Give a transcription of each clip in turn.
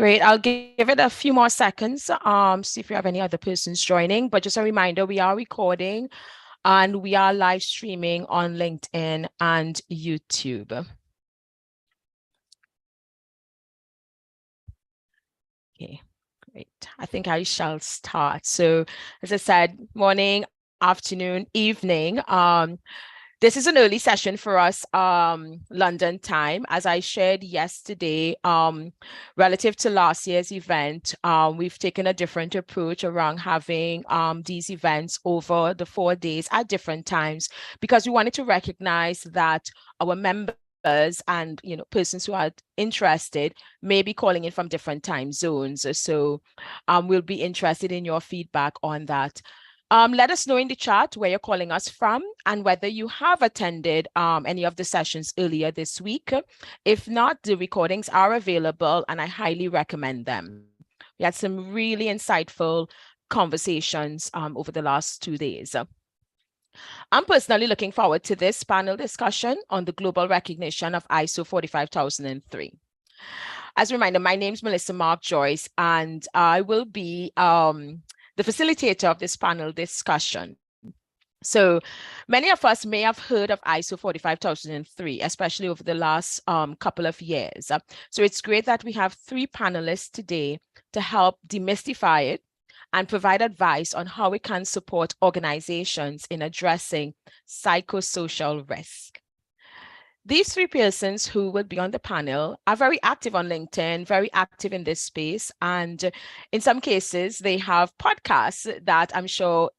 Great. I'll give it a few more seconds, see if we have any other persons joining. But just a reminder, we are recording and we are live streaming on LinkedIn and YouTube. Okay, great. I think I shall start. So as I said, morning, afternoon, evening. This is an early session for us, London time. As I shared yesterday, relative to last year's event, we've taken a different approach around having these events over the 4 days at different times, because we wanted to recognize that our members and persons who are interested may be calling in from different time zones. So we'll be interested in your feedback on that. Let us know in the chat where you're calling us from and whether you have attended any of the sessions earlier this week. If not, the recordings are available and I highly recommend them. We had some really insightful conversations over the last 2 days. I'm personally looking forward to this panel discussion on the global recognition of ISO 45003. As a reminder, my name is Melissa Mark Joyce, and I will be the facilitator of this panel discussion. So many of us may have heard of ISO 45003, especially over the last couple of years. So it's great that we have 3 panelists today to help demystify it and provide advice on how we can support organizations in addressing psychosocial risk. These 3 persons who will be on the panel are very active on LinkedIn, very active in this space. And in some cases, they have podcasts that I'm sure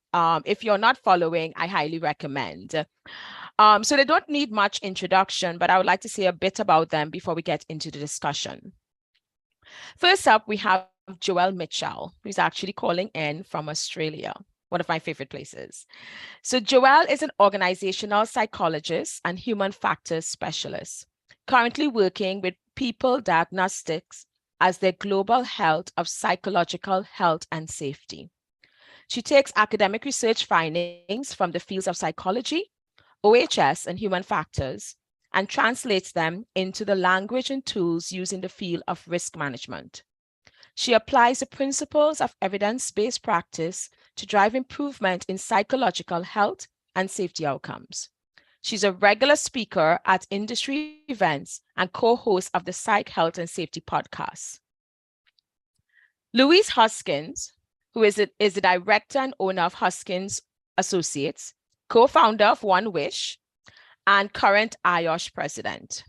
if you're not following, I highly recommend. So they don't need much introduction, but I would like to say a bit about them before we get into the discussion. First up, we have Joelle Mitchell, who's actually calling in from Australia, one of my favorite places. So Joelle is an organizational psychologist and human factors specialist, currently working with People Diagnostics as their global health of psychological health and safety. She takes academic research findings from the fields of psychology, OHS, and human factors, and translates them into the language and tools used in the field of risk management. She applies the principles of evidence-based practice to drive improvement in psychological health and safety outcomes. She's a regular speaker at industry events and co-host of the Psych Health and Safety podcast. Louise Hoskins, who is the director and owner of Hoskins Associates, co-founder of OneWISH, and current IOSH president.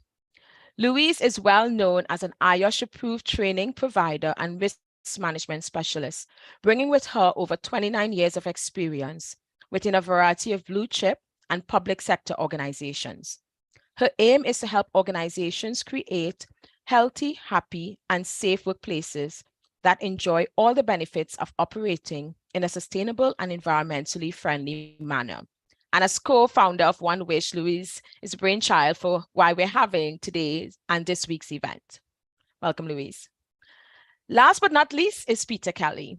Louise is well known as an IOSH-approved training provider and risk management specialist, bringing with her over 29 years of experience within a variety of blue chip and public sector organizations. Her aim is to help organizations create healthy, happy, and safe workplaces that enjoy all the benefits of operating in a sustainable and environmentally friendly manner. And as co-founder of OneWISH, Louise is a brainchild for why we're having today's and this week's event. Welcome, Louise. Last but not least is Peter Kelly.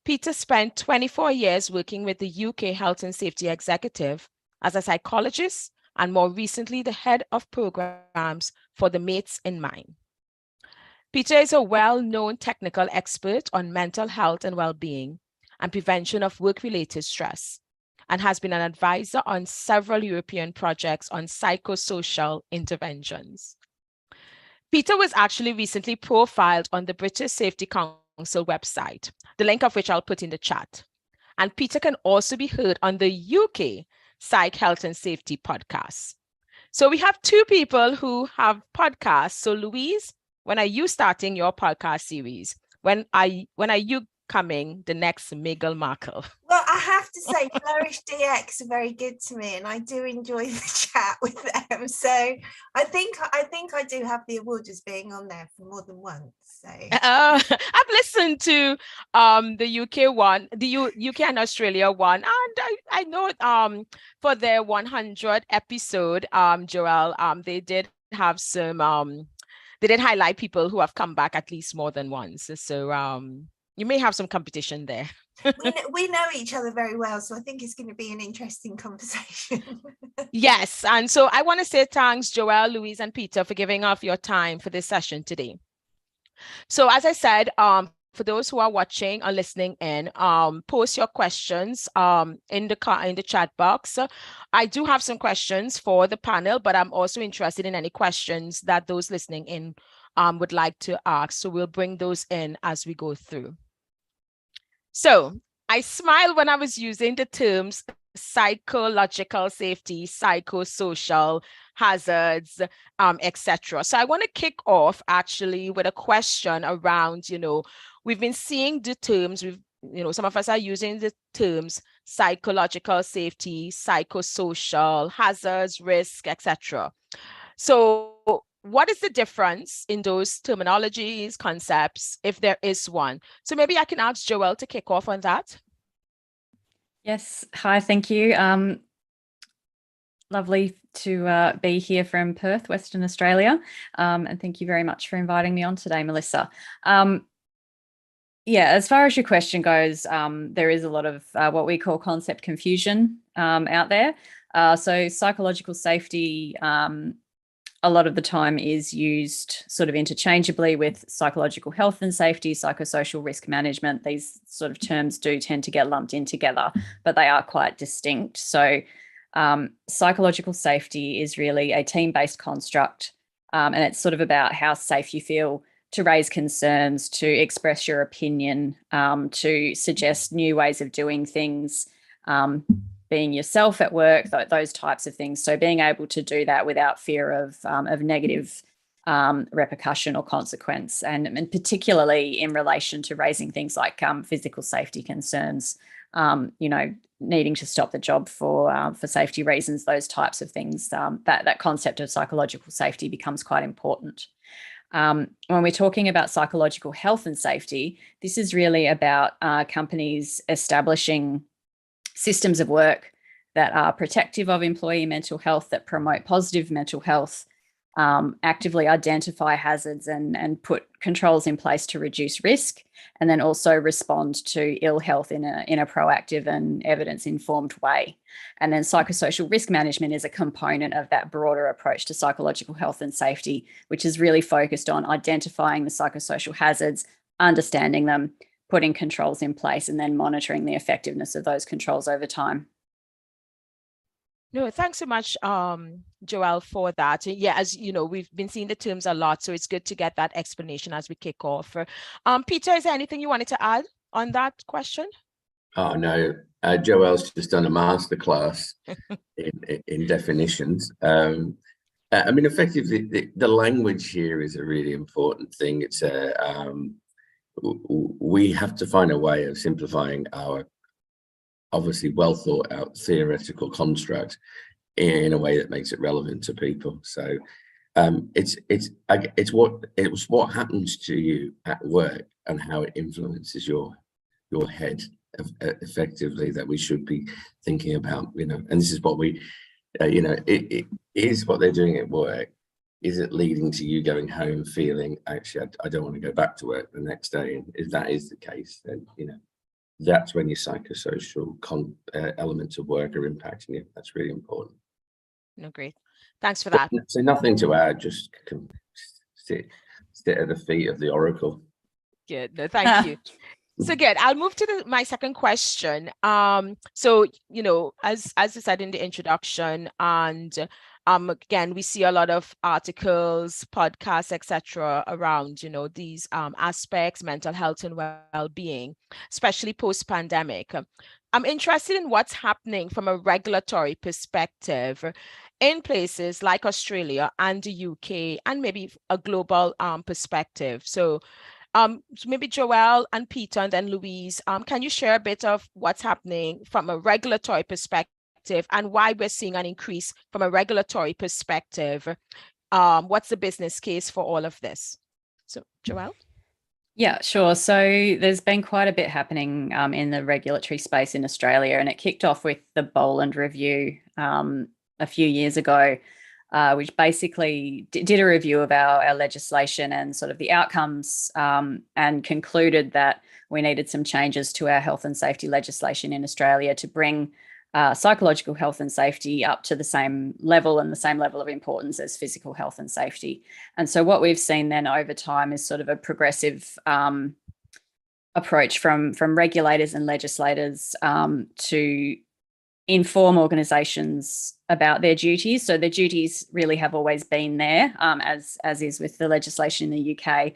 Peter spent 24 years working with the UK Health and Safety Executive as a psychologist and more recently the head of programs for the Mates in Mind. Peter is a well-known technical expert on mental health and well-being and prevention of work-related stress, and has been an advisor on several European projects on psychosocial interventions. Peter was actually recently profiled on the British Safety Council website, the link of which I'll put in the chat. And Peter can also be heard on the UK Psych Health and Safety podcast. So we have 2 people who have podcasts. So Louise, when are you starting your podcast series? When are you coming the next Meghan Markle? Well, I have to say, Flourish DX are very good to me, and I do enjoy the chat with them. So I think I do have the award as being on there for more than once. So I've listened to the UK one, the UK and Australia one, and I know for their 100 episode, Joelle, they did have some they did highlight people who have come back at least more than once. So you may have some competition there. we know each other very well, so I think it's going to be an interesting conversation. Yes, and so I want to say thanks, Joelle, Louise, and Peter, for giving up your time for this session today. So as I said, for those who are watching or listening in, post your questions in the chat box. I do have some questions for the panel, but I'm also interested in any questions that those listening in would like to ask. So we'll bring those in as we go through. So I smiled when I was using the terms psychological safety, psychosocial hazards, etc. So I want to kick off actually with a question around, we've been seeing the terms, some of us are using the terms psychological safety, psychosocial hazards, risk, etc. So what is the difference in those terminologies, concepts, if there is one? So maybe I can ask Joelle to kick off on that. Yes. Hi, thank you. Lovely to be here from Perth, Western Australia. And thank you very much for inviting me on today, Melissa. Yeah, as far as your question goes, there is a lot of what we call concept confusion out there. So psychological safety, a lot of the time is used sort of interchangeably with psychological health and safety, psychosocial risk management. These sort of terms do tend to get lumped in together, but they are quite distinct. So psychological safety is really a team-based construct, and it's sort of about how safe you feel to raise concerns, to express your opinion, to suggest new ways of doing things, being yourself at work, those types of things. So being able to do that without fear of negative repercussion or consequence, and particularly in relation to raising things like physical safety concerns, needing to stop the job for safety reasons, those types of things. That concept of psychological safety becomes quite important. When we're talking about psychological health and safety, this is really about companies establishing systems of work that are protective of employee mental health, that promote positive mental health, actively identify hazards and put controls in place to reduce risk, and then also respond to ill health in a proactive and evidence-informed way. And then psychosocial risk management is a component of that broader approach to psychological health and safety, which is really focused on identifying the psychosocial hazards, understanding them, putting controls in place, and then monitoring the effectiveness of those controls over time. No, thanks so much, Joelle, for that. Yeah, as you know, we've been seeing the terms a lot, so it's good to get that explanation as we kick off. Peter, is there anything you wanted to add on that question? Oh, no. Joelle's just done a masterclass in definitions. I mean, effectively, the language here is a really important thing. It's we have to find a way of simplifying our obviously well thought out theoretical construct in a way that makes it relevant to people. So it's what happens to you at work and how it influences your head effectively that we should be thinking about, and this is what we it is what they're doing at work. Is it leading to you going home feeling, actually, I don't want to go back to work the next day? And if that is the case, then, that's when your psychosocial elements of work are impacting you. That's really important. No, great. Thanks for that. So nothing to add, just sit at the feet of the oracle. Good. No, thank you. So good. I'll move to my second question. So, as I said in the introduction, and again, we see a lot of articles, podcasts, etc., around, these aspects, mental health and well-being, especially post-pandemic. I'm interested in what's happening from a regulatory perspective in places like Australia and the UK, and maybe a global perspective. So maybe Joelle and Peter and then Louise, can you share a bit of what's happening from a regulatory perspective and why we're seeing an increase from a regulatory perspective? What's the business case for all of this? So Joelle? Yeah, sure. So there's been quite a bit happening in the regulatory space in Australia, and it kicked off with the Boland Review a few years ago, which basically did a review of our legislation and sort of the outcomes, and concluded that we needed some changes to our health and safety legislation in Australia to bring psychological health and safety up to the same level and the same level of importance as physical health and safety. And so what we've seen then over time is sort of a progressive approach from regulators and legislators to inform organisations about their duties. So their duties really have always been there, as is with the legislation in the UK,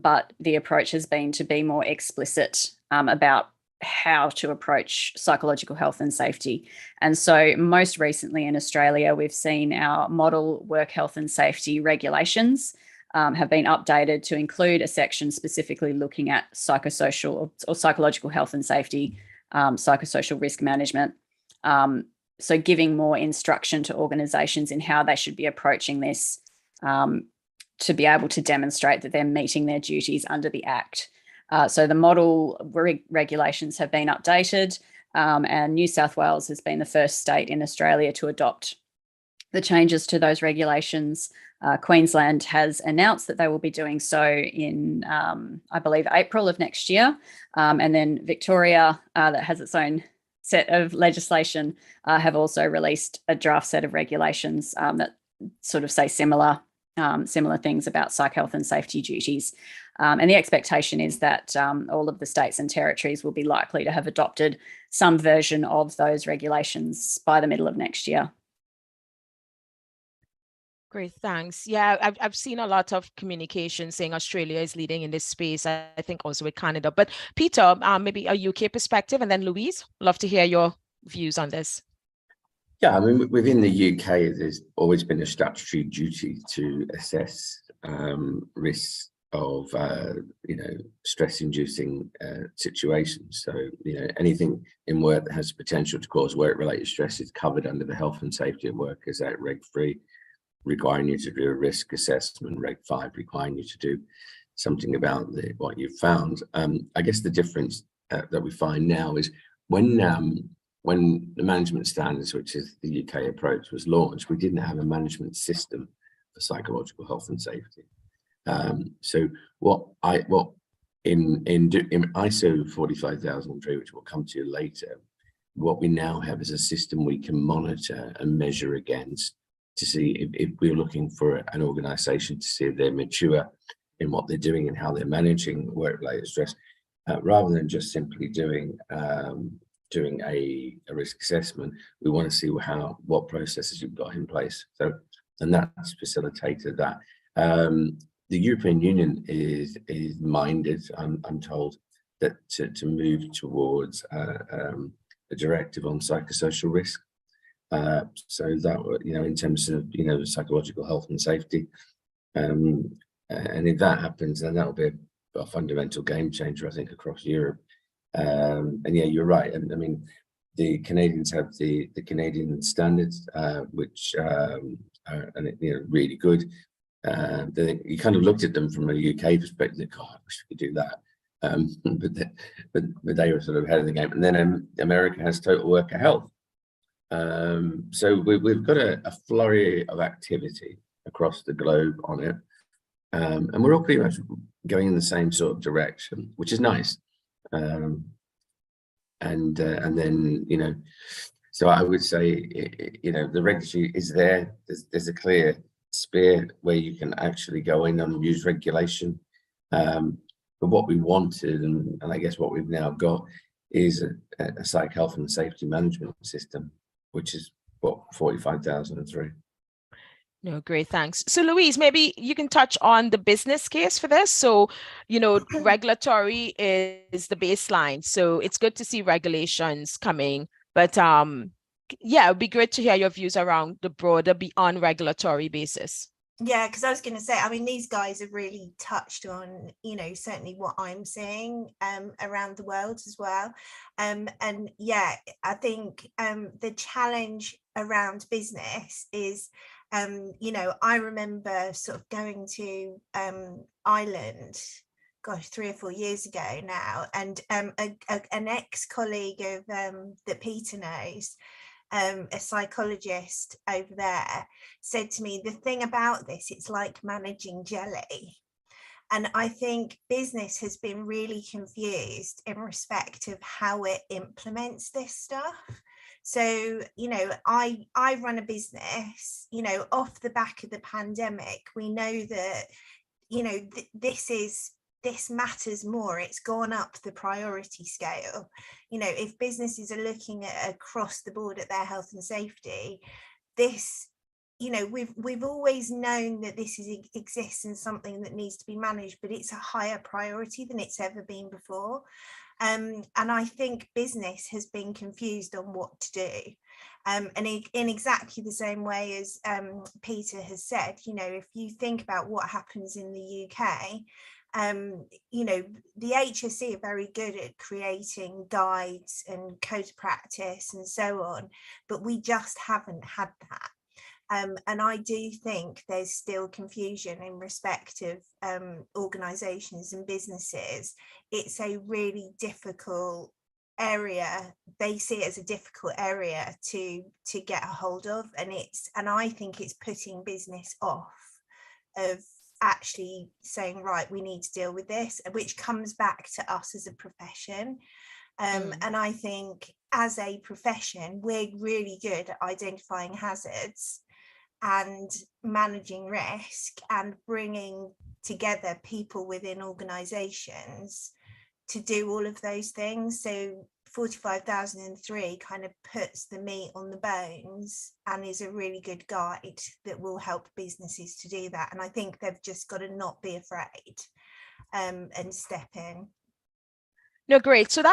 but the approach has been to be more explicit about how to approach psychological health and safety. And so most recently in Australia, we've seen our model work health and safety regulations have been updated to include a section specifically looking at psychosocial or psychological health and safety, psychosocial risk management. So giving more instruction to organisations in how they should be approaching this to be able to demonstrate that they're meeting their duties under the Act. So the model regulations have been updated, and New South Wales has been the first state in Australia to adopt the changes to those regulations. Queensland has announced that they will be doing so in, I believe, April of next year. And then Victoria, that has its own set of legislation, have also released a draft set of regulations that sort of say similar things about psych health and safety duties. And the expectation is that all of the states and territories will be likely to have adopted some version of those regulations by the middle of next year. Great, thanks. Yeah, I've seen a lot of communication saying Australia is leading in this space. I think also with Canada. But Peter, maybe a UK perspective, and then Louise, love to hear your views on this. Yeah, I mean, within the UK, there's always been a statutory duty to assess risks of, stress-inducing situations. So, anything in work that has potential to cause work-related stress is covered under the Health and Safety at Work as Act Reg 3, requiring you to do a risk assessment, Reg 5 requiring you to do something about what you've found. I guess the difference that we find now is when the management standards, which is the UK approach, was launched, we didn't have a management system for psychological health and safety. So what in ISO 45003, which we'll come to later, what we now have is a system we can monitor and measure against to see if we're looking for an organization to see if they're mature in what they're doing and how they're managing work-related stress, rather than just simply doing a risk assessment. We want to see what processes you've got in place. So, and that's facilitated that. The European Union is minded, I'm told, that to move towards a directive on psychosocial risk. So that, in terms of, psychological health and safety. And if that happens, then that will be a fundamental game changer, I think, across Europe. And yeah, you're right. I mean, the Canadians have the Canadian standards, which are really good. You kind of looked at them from a UK perspective. God, I wish we could do that. But they were sort of ahead of the game. And then America has total worker health. So we've got a flurry of activity across the globe on it. And we're all pretty much going in the same sort of direction, which is nice. And then, so I would say, the regulatory is there. There's a clear sphere where you can actually go in and use regulation. But what we wanted, and I guess what we've now got, is a psych health and safety management system, which is what 45,003. No, great, thanks. So Louise, maybe you can touch on the business case for this. So, regulatory is the baseline. So it's good to see regulations coming, but yeah, it'd be great to hear your views around the broader beyond regulatory basis. Yeah, because I was going to say, I mean, these guys have really touched on, certainly what I'm seeing around the world as well. And yeah, I think the challenge around business is, I remember sort of going to Ireland, gosh, 3 or 4 years ago now, and an ex-colleague of that Peter knows, a psychologist over there, said to me, the thing about this, it's like managing jelly. And I think business has been really confused in respect of how it implements this stuff. So, you know, I run a business, you know, off the back of the pandemic. We know that, you know, this matters more. It's gone up the priority scale. You know, if businesses are looking at across the board at their health and safety, this, you know, we've always known that this exists and something that needs to be managed, but it's a higher priority than it's ever been before. And I think business has been confused on what to do. And in exactly the same way as Peter has said, you know, if you think about what happens in the UK, you know, the HSE are very good at creating guides and code of practice and so on, but we just haven't had that. And I do think there's still confusion in respect of organisations and businesses. It's a really difficult area. They see it as a difficult area to get a hold of, and I think it's putting business off of actually saying, right, we need to deal with this, which comes back to us as a profession. And I think as a profession, we're really good at identifying hazards and managing risk and bringing together people within organisations to do all of those things. So 45,003 kind of puts the meat on the bones and is a really good guide that will help businesses to do that. And I think they've just got to not be afraid and step in. No, great. So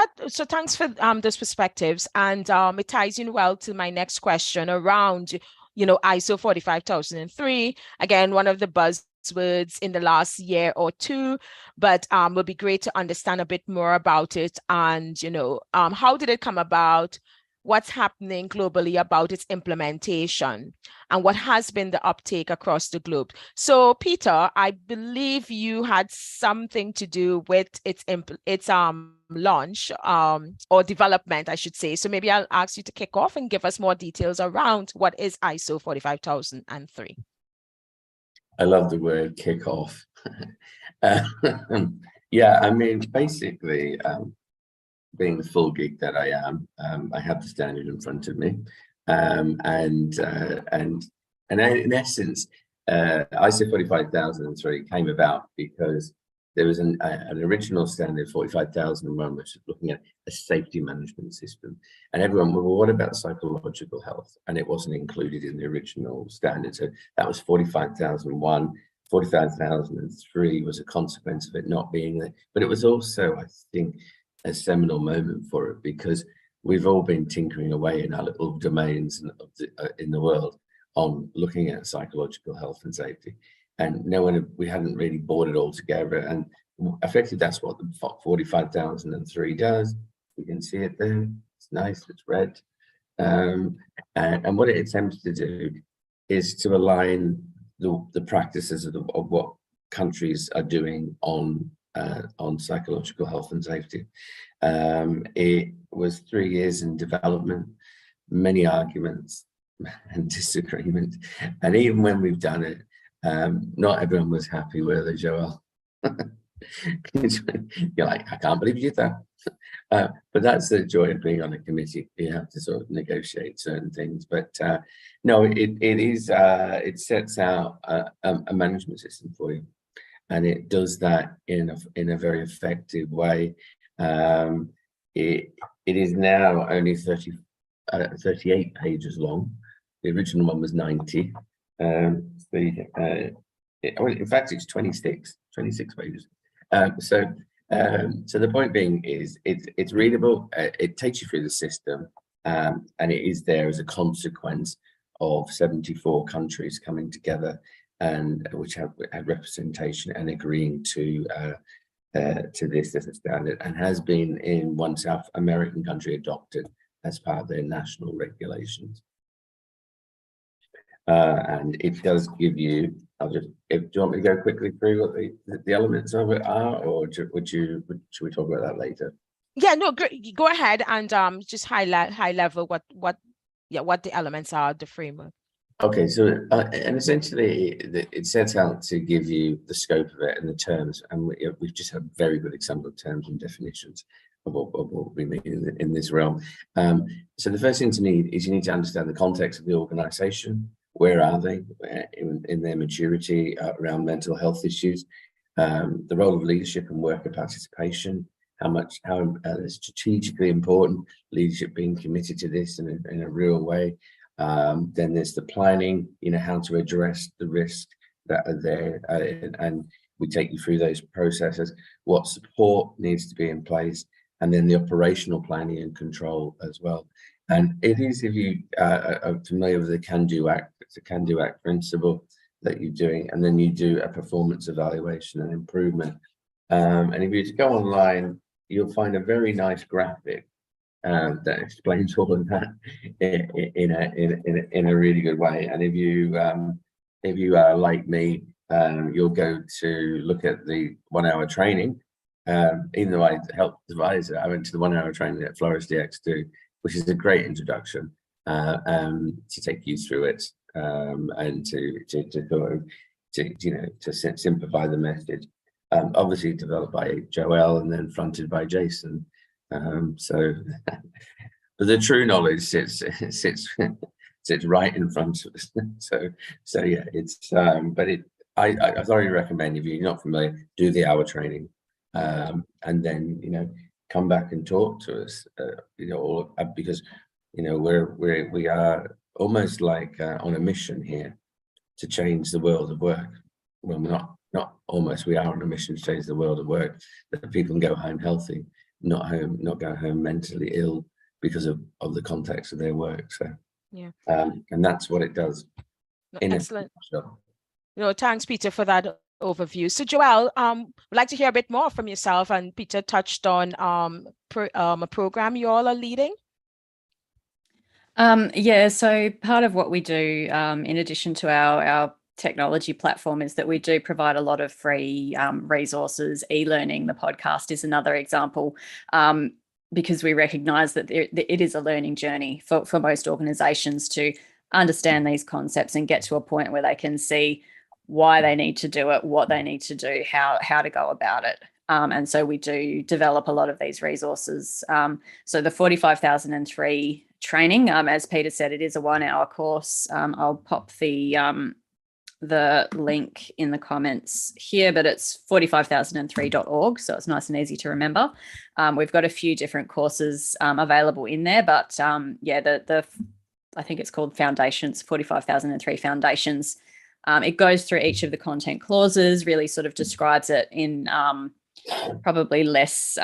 thanks for those perspectives, and it ties in well to my next question around, you know, ISO 45003. Again, one of the buzzwords in the last year or two, but would be great to understand a bit more about it. And, you know, how did it come about? What's happening globally about its implementation, and what has been the uptake across the globe? So, Peter, I believe you had something to do with its launch or development, I should say. So maybe I'll ask you to kick off and give us more details around what is ISO 45003. I love the word kick off. Yeah, I mean, basically, being the full geek that I am, I have the standard in front of me, and in essence, ISO 45003 came about because there was an original standard 45001, which is looking at a safety management system, and everyone, well, what about psychological health? And it wasn't included in the original standard. So that was 45,001. 45,003 was a consequence of it not being there, but it was also, I think, a seminal moment for it, because we've all been tinkering away in our little domains in the world on looking at psychological health and safety, and we hadn't really brought it all together. And effectively, that's what the 45,003 does. You can see it there. It's nice. It's red, and what it attempts to do is to align the practices of what countries are doing on psychological health and safety. It was 3 years in development, many arguments and disagreement, and even when we've done it, not everyone was happy, were they, Joel? You're like, I can't believe you did that. But that's the joy of being on a committee. You have to sort of negotiate certain things. But no, it sets out a management system for you, and it does that in a very effective way. It is now only 38 pages long. The original one was 90. In fact, it's 26 pages. So the point being is it's readable. It takes you through the system, and it is there as a consequence of 74 countries coming together, and which have representation and agreeing to this as a standard, and has been in one South American country adopted as part of their national regulations. And it does give you, do you want me to go quickly through what the elements of it are, or should we talk about that later? Yeah, no, go ahead and just highlight high level what the elements are, the framework. Okay, so and essentially it sets out to give you the scope of it and the terms, and we've just had a very good example of terms and definitions. what we mean in this realm. So the first thing to need is you need to understand the context of the organization. Where are they in their maturity around mental health issues? The role of leadership and worker participation, how strategically important leadership being committed to this in a real way. Then there's the planning, how to address the risk that are there, and we take you through those processes, what support needs to be in place, and then the operational planning and control as well. And it is, if you are familiar with the Can-Do Act, it's a Can-Do Act principle that you're doing, and then you do a performance evaluation and improvement. And if you go online, you'll find a very nice graphic that explains all of that in a really good way. And if you are like me, you'll go to look at the 1 hour training. Even though I helped advise it, I went to the 1 hour training that Flourish DX do, which is a great introduction to take you through it, and to simplify the message. Obviously developed by Joelle and then fronted by Jason. So but the true knowledge sits right in front of us. So yeah, it's I thoroughly recommend, if you're not familiar, do the hour training, and then come back and talk to us, because we are almost like on a mission here to change the world of work. Well, not almost, we are on a mission to change the world of work, that people can go home healthy, not go home mentally ill because of the context of their work. So yeah, and that's what it does. Excellent. Thanks, Peter, for that overview. So Joelle, would like to hear a bit more from yourself, and Peter touched on a program you all are leading. Yeah, so part of what we do, in addition to our technology platform, is that we do provide a lot of free resources. E-learning, the podcast, is another example, because we recognise that it is a learning journey for most organisations to understand these concepts and get to a point where they can see why they need to do it, what they need to do, how to go about it. And so we do develop a lot of these resources. So the 45,003 training, as Peter said, it is a 1 hour course. I'll pop the link in the comments here, but it's 45003.org, so it's nice and easy to remember. We've got a few different courses available in there, but the I think it's called Foundations, 45,003 Foundations. It goes through each of the content clauses, really sort of describes it in probably less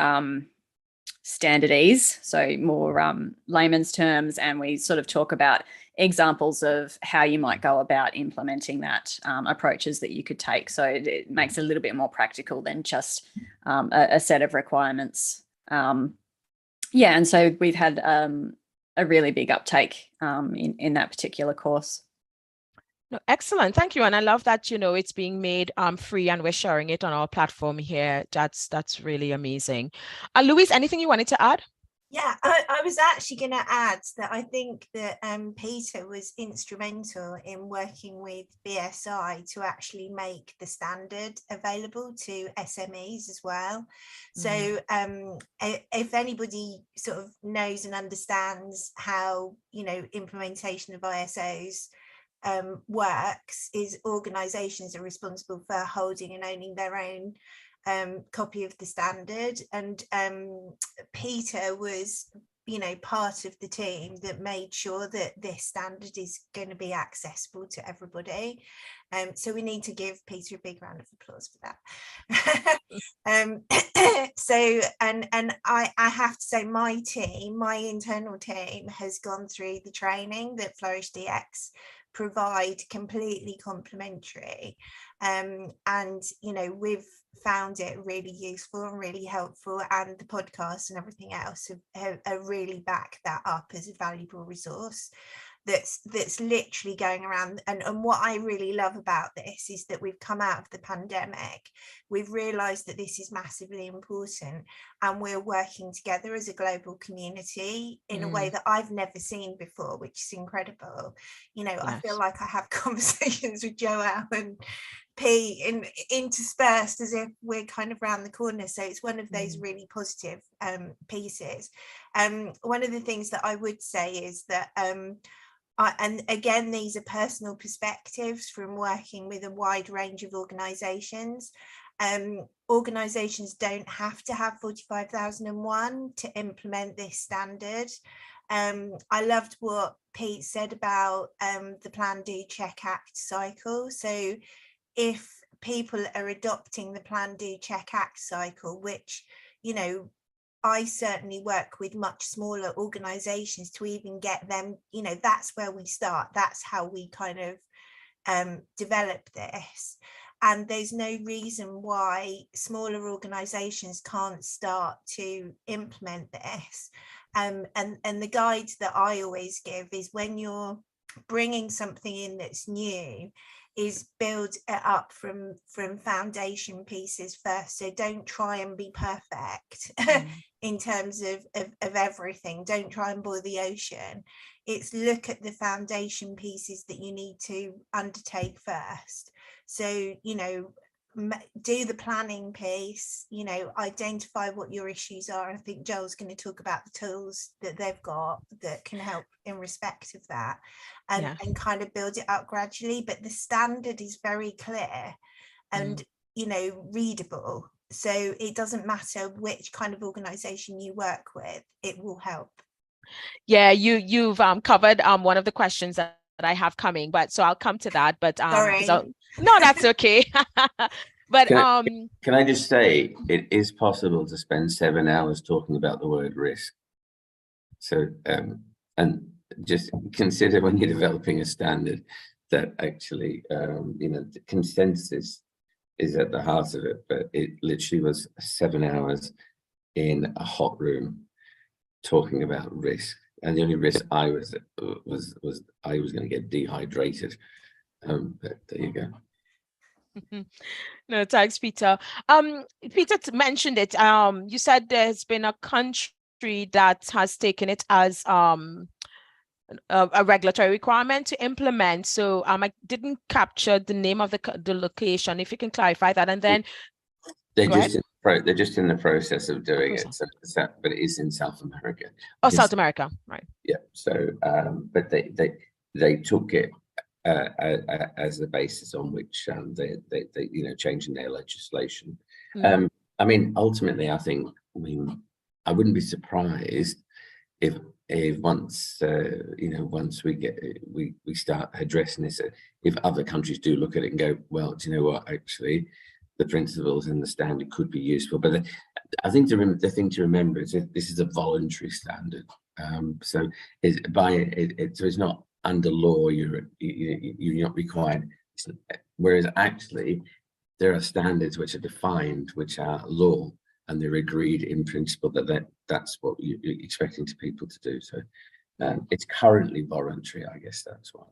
standardese, so more layman's terms, and we sort of talk about examples of how you might go about implementing that, approaches that you could take. So it makes it a little bit more practical than just a set of requirements. And so we've had a really big uptake in that particular course. No, excellent. Thank you. And I love that, it's being made free, and we're sharing it on our platform here. That's really amazing. Louise, anything you wanted to add? Yeah, I was actually going to add that I think that Peter was instrumental in working with BSI to actually make the standard available to SMEs as well. So if anybody sort of knows and understands how, implementation of ISOs works, is organisations are responsible for holding and owning their own copy of the standard, and Peter was part of the team that made sure that this standard is going to be accessible to everybody, so we need to give Peter a big round of applause for that. So and I have to say, my internal team has gone through the training that Flourish DX provide, completely complimentary, and we've found it really useful and really helpful, and the podcast and everything else have really backed that up as a valuable resource that's literally going around. And what I really love about this is that we've come out of the pandemic, we've realized that this is massively important, and we're working together as a global community in a way that I've never seen before, which is incredible. I feel like I have conversations with Joelle and P interspersed as if we're kind of round the corner. So it's one of those really positive pieces. One of the things that I would say is that and again, these are personal perspectives from working with a wide range of organisations. Organisations don't have to have 45,001 to implement this standard. I loved what Pete said about the Plan, Do, Check, Act cycle. So if people are adopting the Plan, Do, Check, Act cycle, which, you know, I certainly work with much smaller organizations to even get them, you know, that's where we start. That's how we kind of develop this. And there's no reason why smaller organizations can't start to implement this. And the guide that I always give is, when you're bringing something in that's new, is build it up from foundation pieces first. So don't try and be perfect in terms of everything. Don't try and boil the ocean. It's look at the foundation pieces that you need to undertake first. So, you know, do the planning piece, you know, identify what your issues are. I think Joel's going to talk about the tools that they've got that can help in respect of that, and kind of build it up gradually. But the standard is very clear and, you know, readable. So it doesn't matter which kind of organization you work with, it will help. Yeah, you've covered one of the questions that I have coming, but so I'll come to that. But Sorry. No, that's okay. But can I just say, it is possible to spend 7 hours talking about the word risk. So and just consider, when you're developing a standard, that actually you know, the consensus is at the heart of it. But it literally was 7 hours in a hot room talking about risk, and the only risk I was I was going to get dehydrated. But there you go. No, thanks, Peter. Peter mentioned it. You said there's been a country that has taken it as a regulatory requirement to implement. So I didn't capture the name of the location. If you can clarify that, and then they're just in the process of doing it. So, but it is in South America. Oh, South America, right? Yeah. So, but they took it as the basis on which they you know, changing their legislation. I mean, ultimately, I think, I wouldn't be surprised if once you know, once we start addressing this, if other countries do look at it and go, well, do you know what, actually the principles in the standard could be useful. But I think the thing to remember is that this is a voluntary standard. So it's not under law, you're not required. Whereas actually there are standards which are defined, which are law, and they're agreed in principle that's what you're expecting to people to do. So it's currently voluntary, I guess that's why.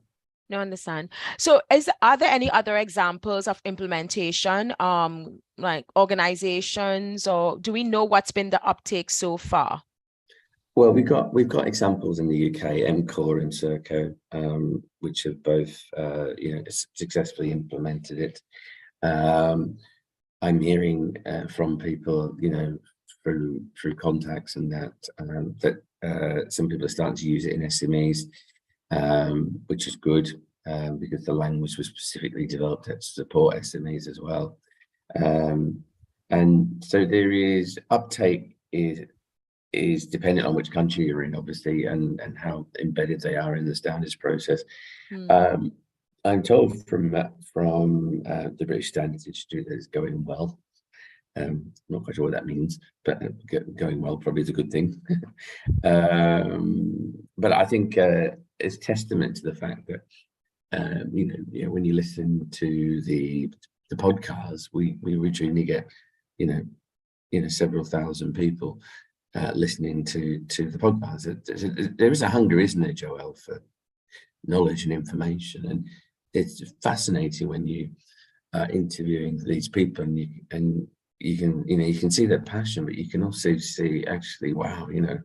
No, understand. So are there any other examples of implementation, like organizations, or do we know what's been the uptake so far? Well, we've got examples in the UK, MCOR and Serco, which have both you know, successfully implemented it. I'm hearing from people, you know, through contacts and that some people are starting to use it in SMEs, which is good, because the language was specifically developed to support SMEs as well. And so there is uptake is dependent on which country you're in, obviously, and how embedded they are in the standards process. I'm told from the British Standards Institute that it's going well. I'm not quite sure what that means, but going well probably is a good thing. But I think it's testament to the fact that you know, when you listen to the podcasts, we routinely get you know several thousand people listening to the podcast. There is a hunger, isn't there, Joel, for knowledge and information, and it's fascinating when you are interviewing these people, and you can see their passion, but you can also see, actually, wow, you know,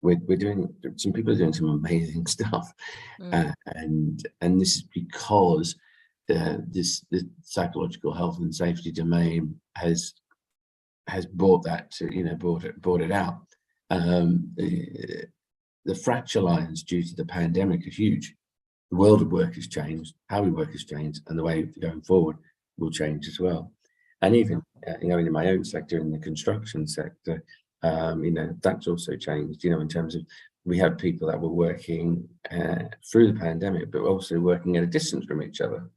we're doing, some people are doing some amazing stuff, and this is because the psychological health and safety domain has brought that to, brought it out. The fracture lines due to the pandemic are huge. The world of work has changed, how we work has changed, and the way going forward will change as well. And even in my own sector, in the construction sector, that's also changed. In terms of, we have people that were working through the pandemic, but also working at a distance from each other.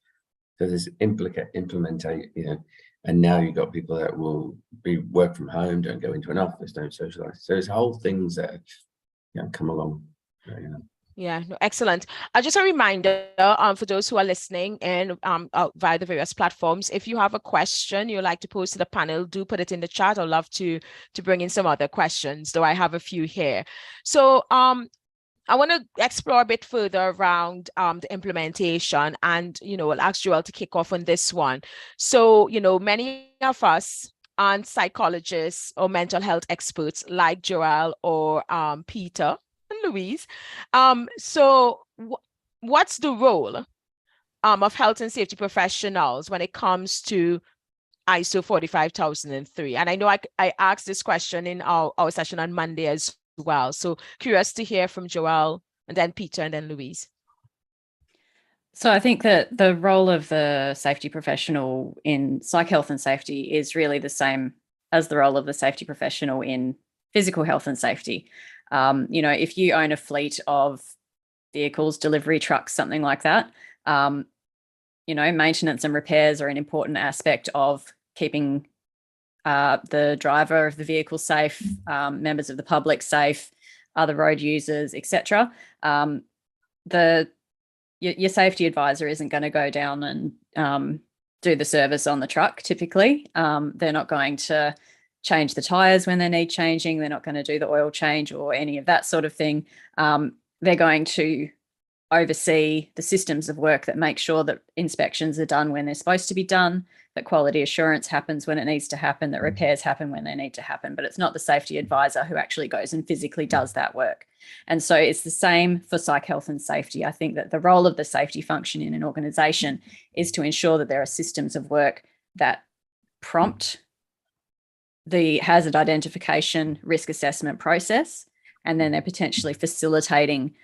So there's implementate, and now you've got people that will be work from home, don't go into an office, don't socialize. So there's whole things that come along. Yeah, no, excellent. Just a reminder for those who are listening and via the various platforms, if you have a question you'd like to pose to the panel, do put it in the chat. I'd love to bring in some other questions, though I have a few here. So I want to explore a bit further around the implementation, and I'll ask Joel to kick off on this one. So many of us aren't psychologists or mental health experts like Joel or Peter and Louise. So what's the role of health and safety professionals when it comes to ISO 45003? And I know I asked this question in our session on Monday as well. So curious to hear from Joel, and then Peter, and then Louise. So I think that the role of the safety professional in psych health and safety is really the same as the role of the safety professional in physical health and safety. If you own a fleet of vehicles, delivery trucks, something like that, maintenance and repairs are an important aspect of keeping the driver of the vehicle safe, members of the public safe, other road users, etc. Your safety advisor isn't going to go down and do the service on the truck. Typically, they're not going to change the tires when they need changing. They're not going to do the oil change or any of that sort of thing. They're going to oversee the systems of work that make sure that inspections are done when they're supposed to be done, that quality assurance happens when it needs to happen, that repairs happen when they need to happen. But it's not the safety advisor who actually goes and physically does that work. And so it's the same for psych health and safety. I think that the role of the safety function in an organisation is to ensure that there are systems of work that prompt the hazard identification risk assessment process, and then they're potentially facilitating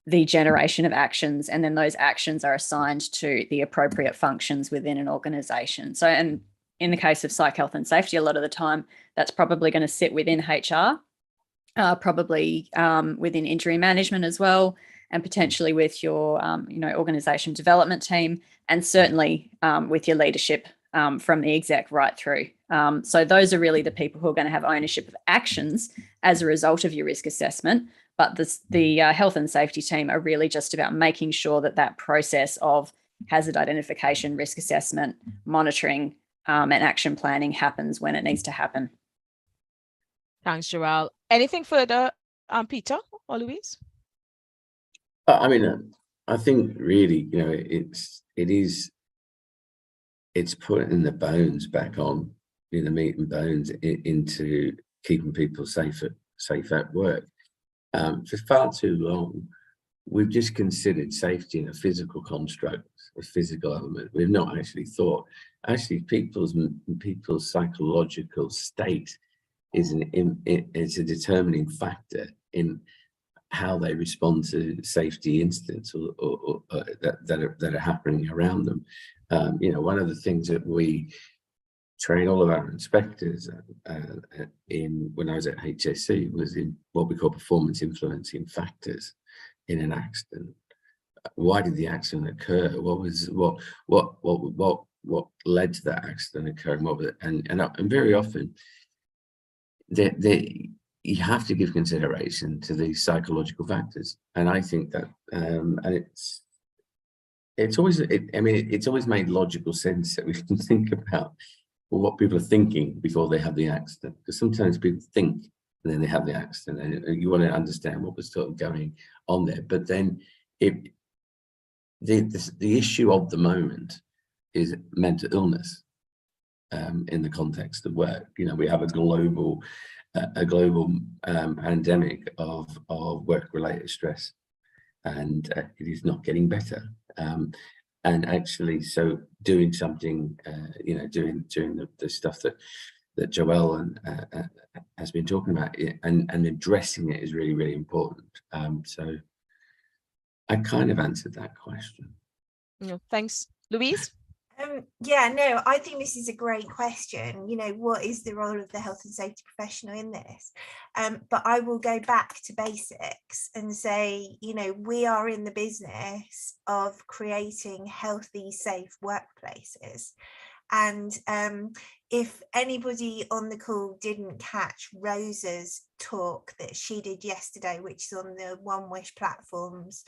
the generation of actions, and then those actions are assigned to the appropriate functions within an organisation. So, and in the case of psych health and safety, a lot of the time that's probably going to sit within HR, probably within injury management as well, and potentially with your organisation development team, and certainly with your leadership from the exec right through. So those are really the people who are going to have ownership of actions as a result of your risk assessment. But the health and safety team are really just about making sure that that process of hazard identification, risk assessment, monitoring, and action planning happens when it needs to happen. Thanks, Joel. Anything further, Peter or Louise? I think really, it's putting the bones back on, the meat and bones into keeping people safe at work. For far too long, we've just considered safety in a physical construct, a physical element. We've not actually thought, people's psychological state is a determining factor in how they respond to safety incidents or that are happening around them. One of the things that we train all of our inspectors in when I was at HSC was in what we call performance influencing factors in an accident. Why did the accident occur? What led to that accident occurring? What was it? And very often you have to give consideration to these psychological factors. And I think that and it's always made logical sense that we can think about what people are thinking before they have the accident, because sometimes people think and then they have the accident, and you want to understand what was sort of going on there. But then the issue of the moment is mental illness in the context of work. We have a global pandemic of work-related stress, and it is not getting better. And actually, so doing something, doing the stuff that Joelle has been talking about, and addressing it is really, really important. So I kind of answered that question. Thanks, Louise. Yeah, no, I think this is a great question. What is the role of the health and safety professional in this? But I will go back to basics and say, we are in the business of creating healthy, safe workplaces. And if anybody on the call didn't catch Rosa's talk that she did yesterday, which is on the OneWISH platforms,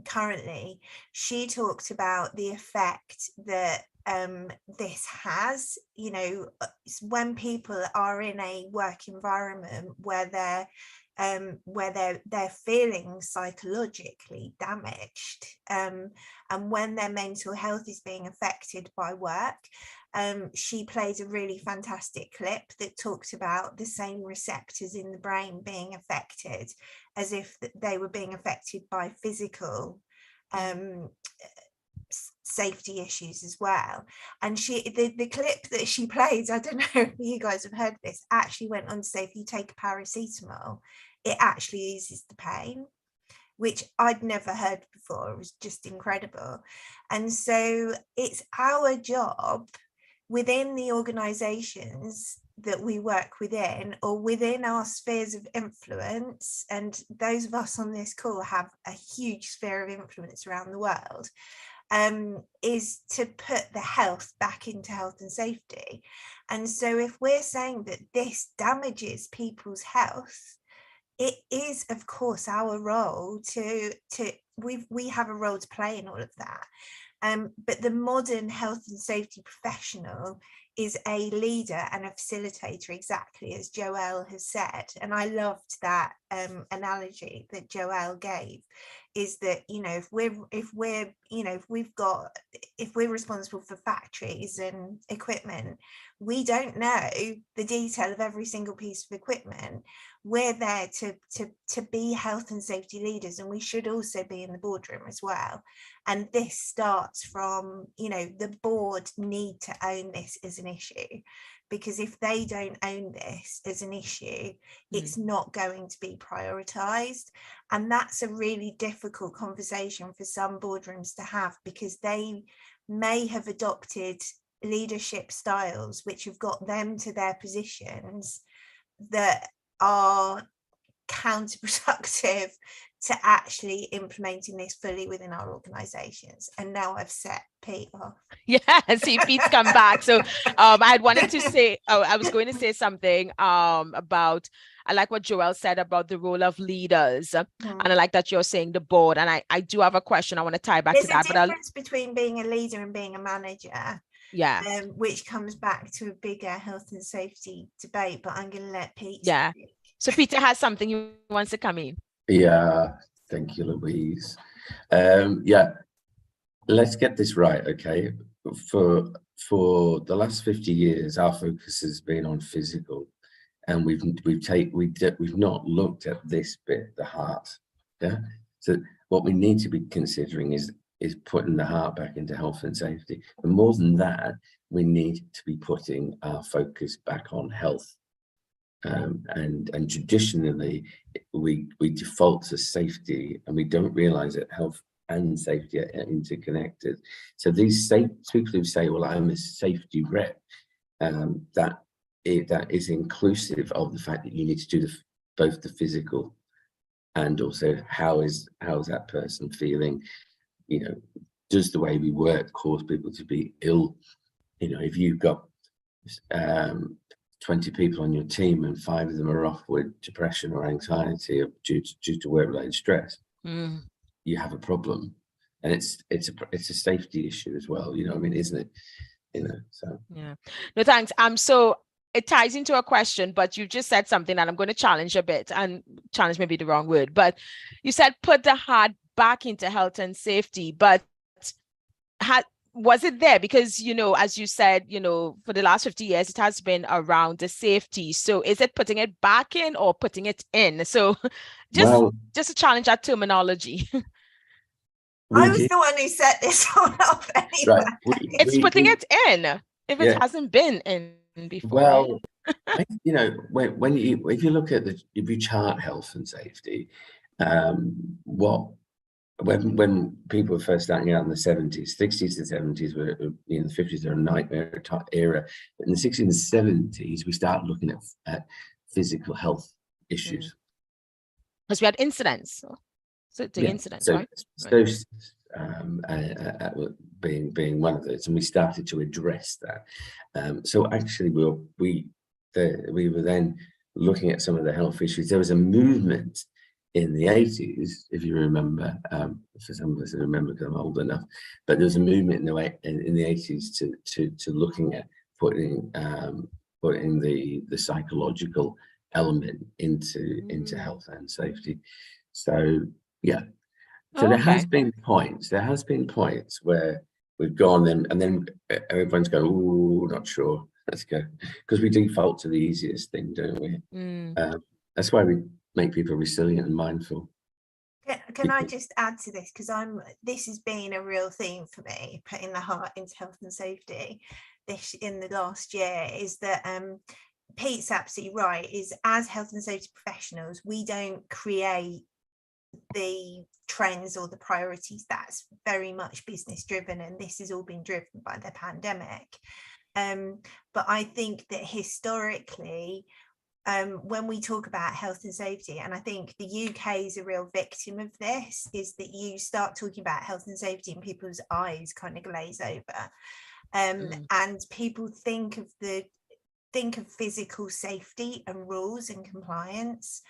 currently, she talked about the effect that this has, when people are in a work environment where they're feeling psychologically damaged, and when their mental health is being affected by work. She played a really fantastic clip that talked about the same receptors in the brain being affected as if they were being affected by physical safety issues as well. And the clip that she played, I don't know if you guys have heard this, actually went on to say if you take paracetamol, it actually eases the pain, which I'd never heard before. It was just incredible. And so it's our job within the organizations that we work within, or within our spheres of influence, and those of us on this call have a huge sphere of influence around the world, is to put the health back into health and safety. And so if we're saying that this damages people's health, it is of course our role we have a role to play in all of that. But the modern health and safety professional is a leader and a facilitator, exactly as Joelle has said. And I loved that analogy that Joelle gave, is that, if we're responsible for factories and equipment, we don't know the detail of every single piece of equipment. We're there to be health and safety leaders, and we should also be in the boardroom as well. And this starts from, the board need to own this as an issue, because if they don't own this as an issue, it's not going to be prioritized. And that's a really difficult conversation for some boardrooms to have, because they may have adopted leadership styles which have got them to their positions that are counterproductive to actually implementing this fully within our organizations. And now I've set Pete off. Yeah, see, Pete's come back. So I had wanted to say, I was going to say something about, I like what Joelle said about the role of leaders. And I like that you're saying the board. And I do have a question I want to tie back to that. There's a difference between being a leader and being a manager. Yeah. Which comes back to a bigger health and safety debate, but I'm going to let Pete speak. So Peter has something he wants to come in. Yeah, thank you, Louise. Let's get this right, okay? For the last 50 years, our focus has been on physical, and we've not looked at this bit, the heart. Yeah. So what we need to be considering is putting the heart back into health and safety. But more than that, we need to be putting our focus back on health. And traditionally, we default to safety, and we don't realize that health and safety are interconnected. So these people who say, well, I'm a safety rep, that is inclusive of the fact that you need to do both the physical and also how is that person feeling. Does the way we work cause people to be ill? If you've got 20 people on your team and 5 of them are off with depression or anxiety due to work-related stress, you have a problem, and it's a safety issue as well. Isn't it? So yeah. No, thanks. So it ties into a question, but you just said something that I'm going to challenge a bit, and challenge may be the wrong word, but you said put the heart back into health and safety, but was it there? Because, as you said, for the last 50 years, it has been around the safety. So is it putting it back in or putting it in? So just to challenge that terminology. I we was did, the one who set this all up anyway. right. It's putting it in if it Yeah. hasn't been in before, right? Well, you know, when you if you look at if you chart health and safety, what when people were first starting out in the 70s, 60s and 70s were, in the 50s are a nightmare era. But in the 60s and 70s, we started looking at physical health issues. Because we had incidents. So the Yeah. incidents, So, right? so being one of those, and we started to address that. So actually, we were then looking at some of the health issues. There was a movement in the 80s, if you remember, for some of us who remember because I'm old enough, but there was a movement in the 80s to looking at putting the psychological element into health and safety. So yeah, so Oh, there okay. has been points where we've gone and then everyone's going, oh, not sure, let's go, because we default to the easiest thing, don't we? That's why we make people resilient and mindful. Can I just add to this, because this has been a real theme for me, putting the heart into health and safety this in the last year, is that Pete's absolutely right, is as health and safety professionals, we don't create the trends or the priorities. That's very much business driven, and this has all been driven by the pandemic. But I think that historically, when we talk about health and safety, and I think the UK is a real victim of this, is that you start talking about health and safety and people's eyes kind of glaze over, and people think of physical safety and rules and compliance,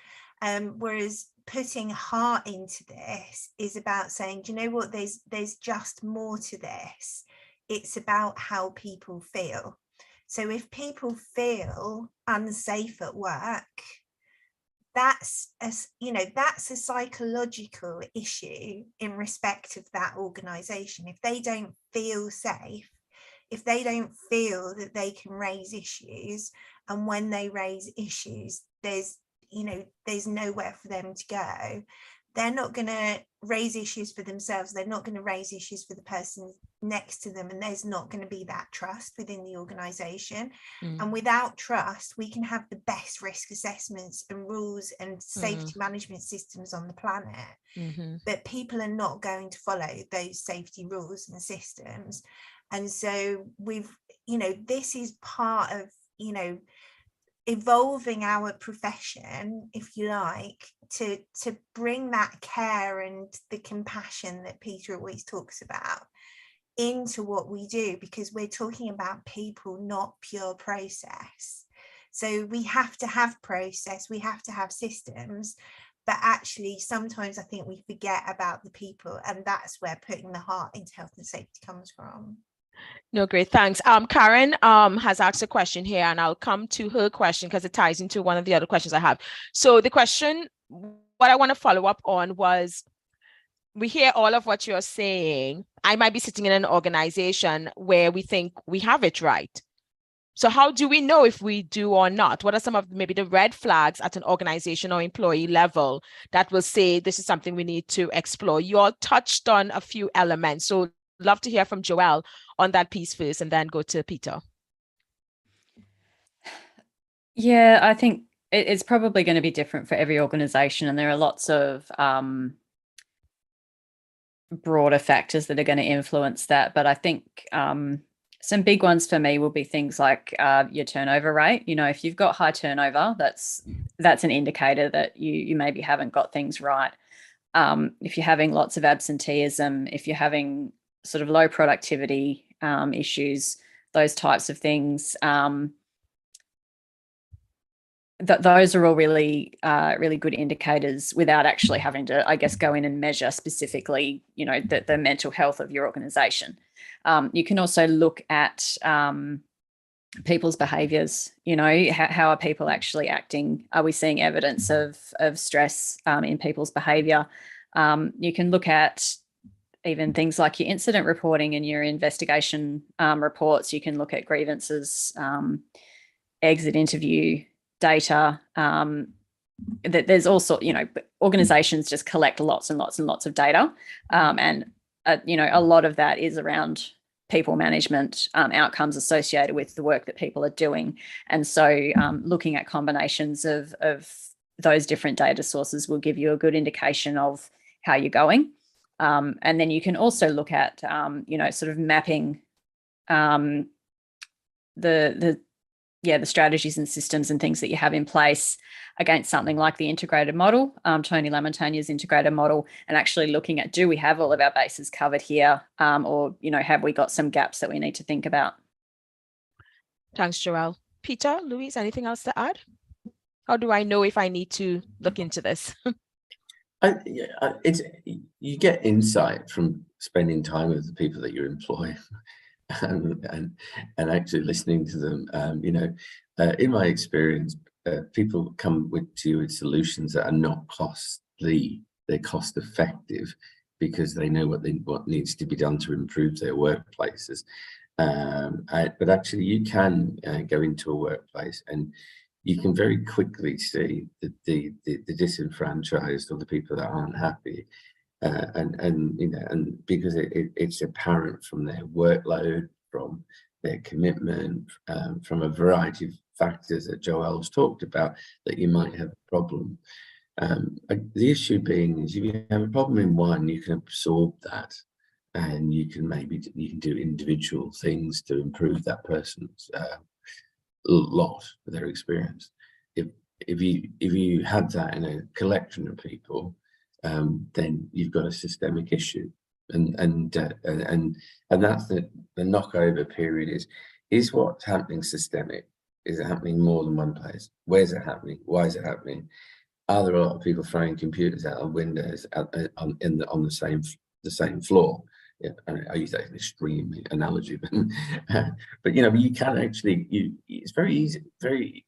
whereas putting heart into this is about saying, do you know what, there's just more to this. It's about how people feel. So if people feel unsafe at work, that's a psychological issue in respect of that organization. If they don't feel safe, if they don't feel that they can raise issues, and when they raise issues, there's nowhere for them to go, they're not going to raise issues for themselves, they're not going to raise issues for the person next to them, and there's not going to be that trust within the organization. And without trust, we can have the best risk assessments and rules and safety management systems on the planet, but people are not going to follow those safety rules and systems. And so this is part of evolving our profession, if you like, to bring that care and the compassion that Peter always talks about into what we do, because we're talking about people, not pure process. So we have to have process, we have to have systems, but actually sometimes I think we forget about the people, and that's where putting the heart into health and safety comes from. No, great, thanks. Karen has asked a question here, and I'll come to her question because it ties into one of the other questions I have. So the question, what I want to follow up on was, we hear all of what you're saying. I might be sitting in an organization where we think we have it right. So how do we know if we do or not? What are some of maybe the red flags at an organization or employee level that will say this is something we need to explore? You all touched on a few elements. So love to hear from Joelle on that piece first, and then go to Peter. Yeah, I think it's probably going to be different for every organization, and there are lots of broader factors that are going to influence that. But I think some big ones for me will be things like your turnover rate. If you've got high turnover, that's an indicator that you maybe haven't got things right. If you're having lots of absenteeism, if you're having sort of low productivity issues, those types of things, those are all really good indicators without actually having to, I guess, go in and measure specifically, the mental health of your organization. You can also look at people's behaviors. How are people actually acting? Are we seeing evidence of stress in people's behavior? You can look at even things like your incident reporting and your investigation reports. You can look at grievances, exit interview data. There's also, organizations just collect lots and lots and lots of data, and a lot of that is around people management outcomes associated with the work that people are doing. And so looking at combinations of those different data sources will give you a good indication of how you're going. And then you can also look at, sort of mapping the strategies and systems and things that you have in place against something like the integrated model, Tony Lamontagne's integrated model, and actually looking at, do we have all of our bases covered here, or, have we got some gaps that we need to think about? Thanks, Joelle. Peter, Louise, anything else to add? How do I know if I need to look into this? You get insight from spending time with the people that you employ. And actually listening to them, in my experience, people come to you with solutions that are not costly; they're cost effective because they know what needs to be done to improve their workplaces. But actually, you can go into a workplace and you can very quickly see the disenfranchised or the people that aren't happy. And because it's apparent from their workload, from their commitment, from a variety of factors that Joelle's talked about, that you might have a problem. The issue being is, if you have a problem in one, you can absorb that, and you can do individual things to improve that person's lot of their experience. If you have that in a collection of people, then you've got a systemic issue, and that's the knockover period. Is what's happening systemic? Is it happening more than one place? Where's it happening? Why is it happening? Are there a lot of people throwing computers out of windows on the same floor? Yeah, I use that as an extreme analogy, but you can actually, it's very easy.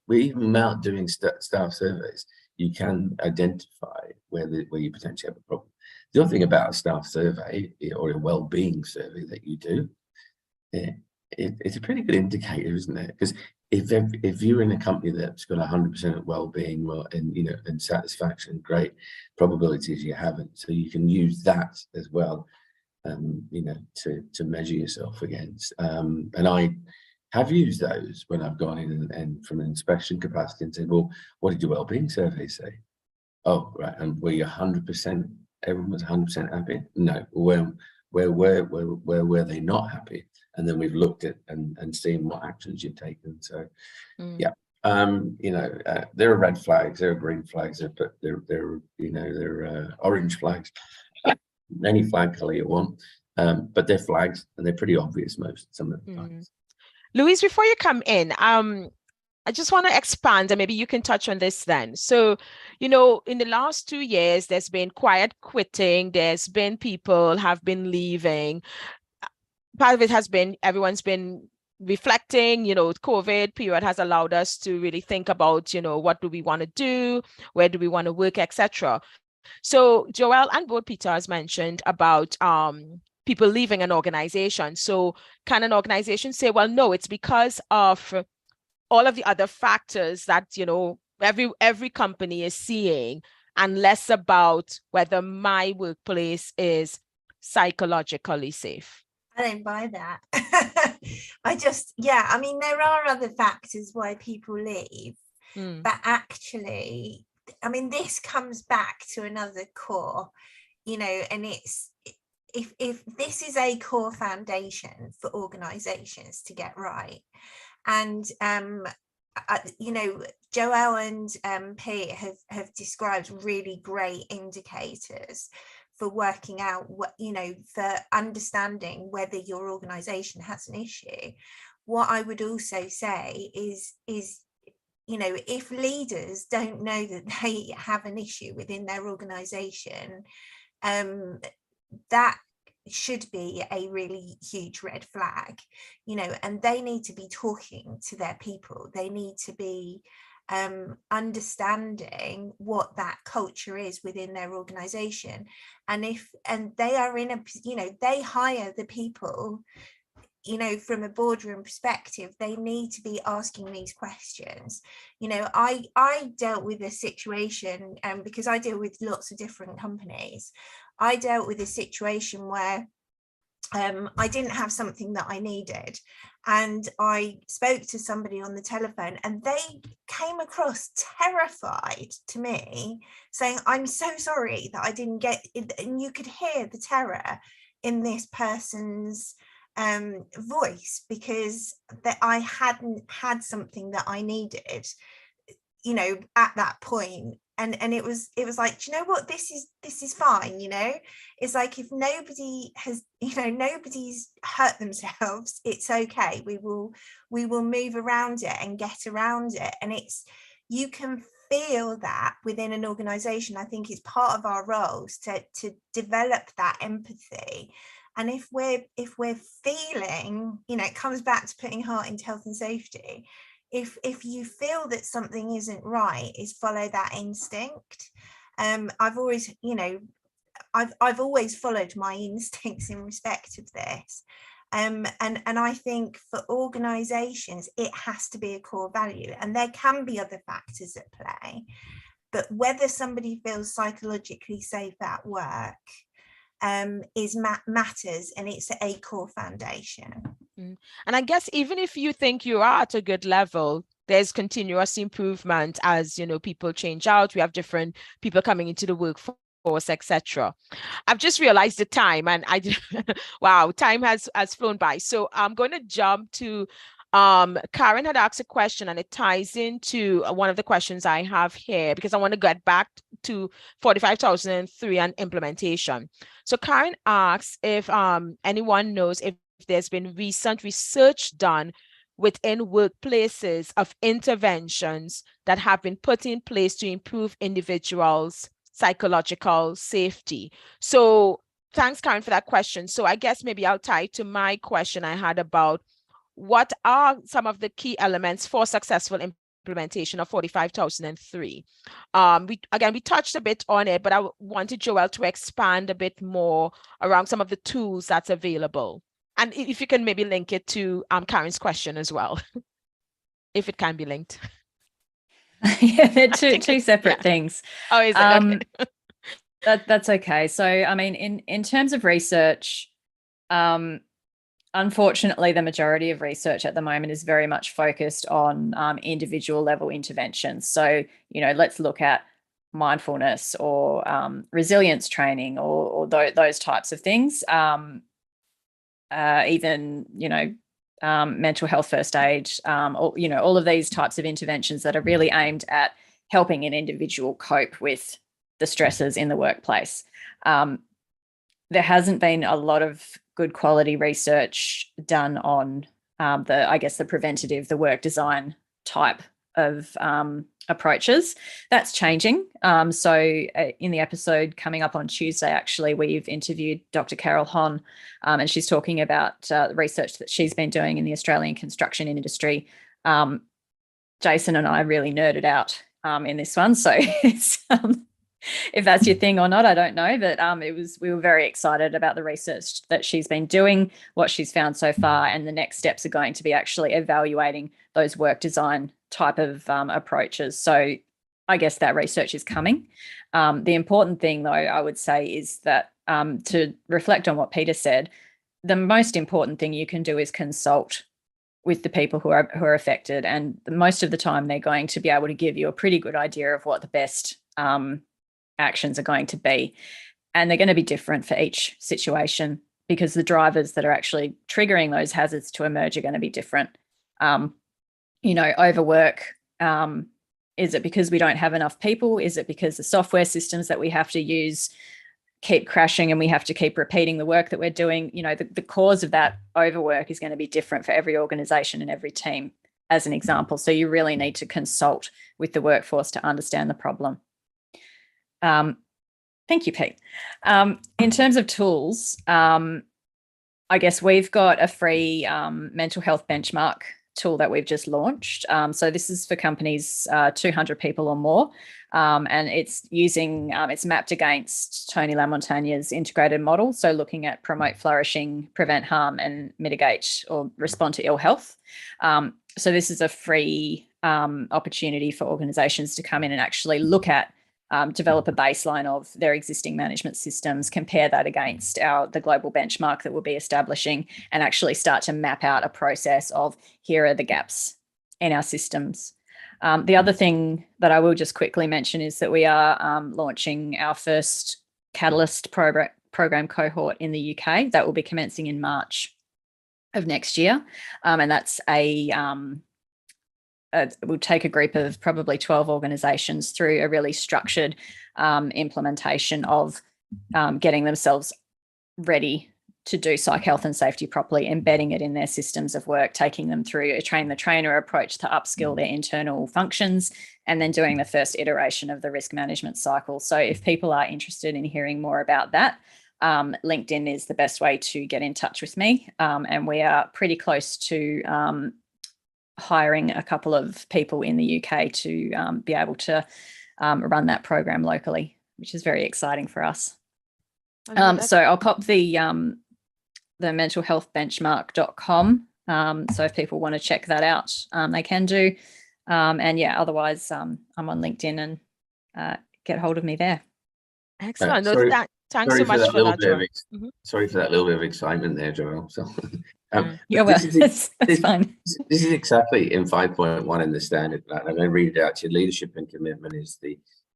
Even without doing staff surveys, you can identify where you potentially have a problem. The other thing about a staff survey or a well-being survey that you do, it's a pretty good indicator, isn't it? Because if you're in a company that's got 100% well-being, and satisfaction, great probabilities you haven't. So you can use that as well, to measure yourself against. And I have used those when I've gone in and from an inspection capacity and said, well, what did your wellbeing survey say? Oh, right. And were you 100%, everyone was 100% happy? No. Where were they not happy? And then we've looked at and seen what actions you've taken. So, yeah. There are red flags, there are green flags, but they're orange flags. Any flag color you want, but they're flags and they're pretty obvious some of the times. Louise, before you come in, I just want to expand, and maybe you can touch on this then. So, in the last 2 years, there's been quiet quitting. There's been people have been leaving. Part of it has been everyone's been reflecting. COVID period has allowed us to really think about, what do we want to do? Where do we want to work, etc. So Joelle and both Peter has mentioned about people leaving an organization. So can an organization say, well, no, it's because of all of the other factors that, every company is seeing, and less about whether my workplace is psychologically safe? I don't buy that. There are other factors why people leave, but actually, this comes back to another core, and it's, if this is a core foundation for organizations to get right, and Joelle and Pete have described really great indicators for working out what, for understanding whether your organization has an issue. What I would also say is if leaders don't know that they have an issue within their organization, that should be a really huge red flag, and they need to be talking to their people. They need to be understanding what that culture is within their organization, and they are in a, they hire the people, from a boardroom perspective, they need to be asking these questions. I dealt with a situation, because I deal with lots of different companies. I dealt with a situation where I didn't have something that I needed. And I spoke to somebody on the telephone, and they came across terrified to me, saying, I'm so sorry that I didn't get it. And you could hear the terror in this person's voice, because that I hadn't had something that I needed, you know, at that point. And it was like, do you know what, this is fine, you know. It's like, if nobody has, you know, nobody's hurt themselves, it's okay, we will move around it and get around it. And it's, you can feel that within an organization. I think it's part of our roles to develop that empathy. And if we're feeling, you know, it comes back to putting heart into health and safety. If you feel that something isn't right, is follow that instinct. I've always, you know, I've always followed my instincts in respect of this. And I think for organizations, it has to be a core value, and there can be other factors at play, but whether somebody feels psychologically safe at work matters, and it's a core foundation. And I guess even if you think you are at a good level, there's continuous improvement as, you know, people change out. We have different people coming into the workforce, etc. I've just realized the time, and wow, time has flown by. So I'm going to jump to Karen had asked a question, and it ties into one of the questions I have here, because I want to get back to 45,003 and implementation. So Karen asks if anyone knows if there's been recent research done within workplaces of interventions that have been put in place to improve individuals' psychological safety. So thanks, Karen, for that question. So I guess maybe I'll tie to my question I had about what are some of the key elements for successful implementation of 45,003. We touched a bit on it, but I wanted Joelle to expand a bit more around some of the tools that's available. And if you can maybe link it to Karen's question as well, if it can be linked. Yeah, they're two separate things. Oh, is it? Okay. That's okay. So, I mean, in terms of research, unfortunately, the majority of research at the moment is very much focused on individual level interventions. So, you know, let's look at mindfulness or resilience training or those types of things. Even, you know, mental health first aid, or, you know, all of these types of interventions that are really aimed at helping an individual cope with the stresses in the workplace. There hasn't been a lot of good quality research done on the preventative, the work design type of approaches. That's changing. So in the episode coming up on Tuesday, actually, we've interviewed Dr. Carol Hon, and she's talking about the research that she's been doing in the Australian construction industry. Jason and I really nerded out in this one. So it's, if that's your thing or not, I don't know, but we were very excited about the research that she's been doing, what she's found so far, and the next steps are going to be actually evaluating those work design type of approaches. So I guess that research is coming. The important thing, though, I would say is that to reflect on what Peter said, the most important thing you can do is consult with the people who are affected, and most of the time they're going to be able to give you a pretty good idea of what the best actions are going to be, and they're going to be different for each situation because the drivers that are actually triggering those hazards to emerge are going to be different. You know, overwork, is it because we don't have enough people? Is it because the software systems that we have to use keep crashing and we have to keep repeating the work that we're doing? You know, the cause of that overwork is going to be different for every organisation and every team, as an example. So you really need to consult with the workforce to understand the problem. Thank you, Pete. In terms of tools, I guess we've got a free mental health benchmark tool that we've just launched. So this is for companies 200 people or more, and it's using, it's mapped against Tony LaMontagne's integrated model. So looking at promote flourishing, prevent harm, and mitigate or respond to ill health. So this is a free opportunity for organisations to come in and actually look at develop a baseline of their existing management systems, compare that against the global benchmark that we'll be establishing, and actually start to map out a process of here are the gaps in our systems. The other thing that I will just quickly mention is that we are launching our first Catalyst program cohort in the UK. That will be commencing in March of next year. And that's we'll take a group of probably 12 organisations through a really structured implementation of getting themselves ready to do psych health and safety properly, embedding it in their systems of work, taking them through a train the trainer approach to upskill their internal functions, and then doing the first iteration of the risk management cycle. So if people are interested in hearing more about that, LinkedIn is the best way to get in touch with me. And we are pretty close to hiring a couple of people in the UK to be able to run that program locally, which is very exciting for us. So I'll pop the mentalhealthbenchmark.com. So if people want to check that out, they can do. And yeah, otherwise I'm on LinkedIn and get hold of me there. Excellent. Thanks so much for that, Joel. Sorry for that little bit of excitement there, Joel. So, that's fine. This is exactly in 5.1 in the standard plan. I'm going to read it out to you. Leadership and commitment is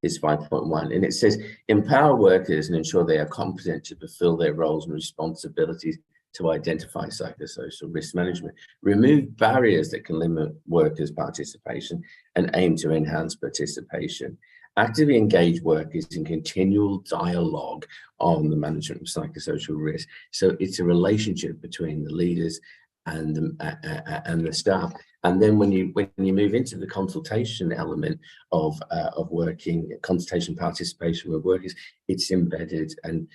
5.1, and it says empower workers and ensure they are competent to fulfill their roles and responsibilities to identify psychosocial risk management, remove barriers that can limit workers' participation, and aim to enhance participation. Actively engage workers in continual dialogue on the management of psychosocial risk. So it's a relationship between the leaders and the staff. And then when you move into the consultation element of working, consultation participation with workers, it's embedded. And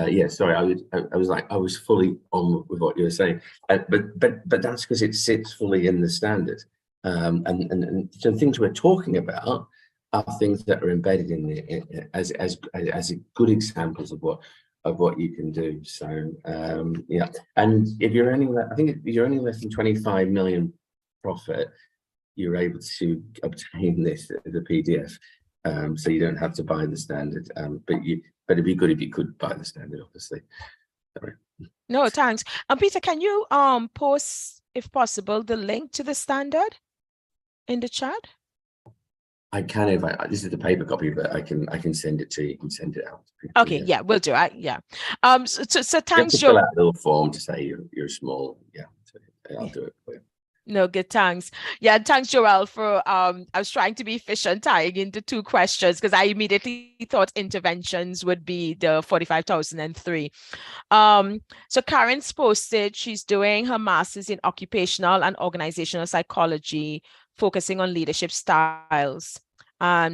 yeah, sorry, I was fully on with what you were saying, but that's because it sits fully in the standard. And so things we're talking about are things that are embedded in the as good examples of what you can do. So yeah, and if you're earning, I think if you're earning less than 25 million profit, you're able to obtain this as a PDF, so you don't have to buy the standard. But it'd be good if you could buy the standard, obviously. Sorry. No, thanks. Peter, can you post, if possible, the link to the standard in the chat? I can, if this is the paper copy, but I can send it to you. You can send it out. Okay, yeah, we'll do. Yeah. So thanks, Joe. Fill out a little form to say you're small. Yeah, so I'll do it for you. No, good, thanks. Yeah, thanks, Joel, for I was trying to be efficient, tying into two questions because I immediately thought interventions would be the 45,003. So Karen's posted she's doing her master's in occupational and organizational psychology, focusing on leadership styles.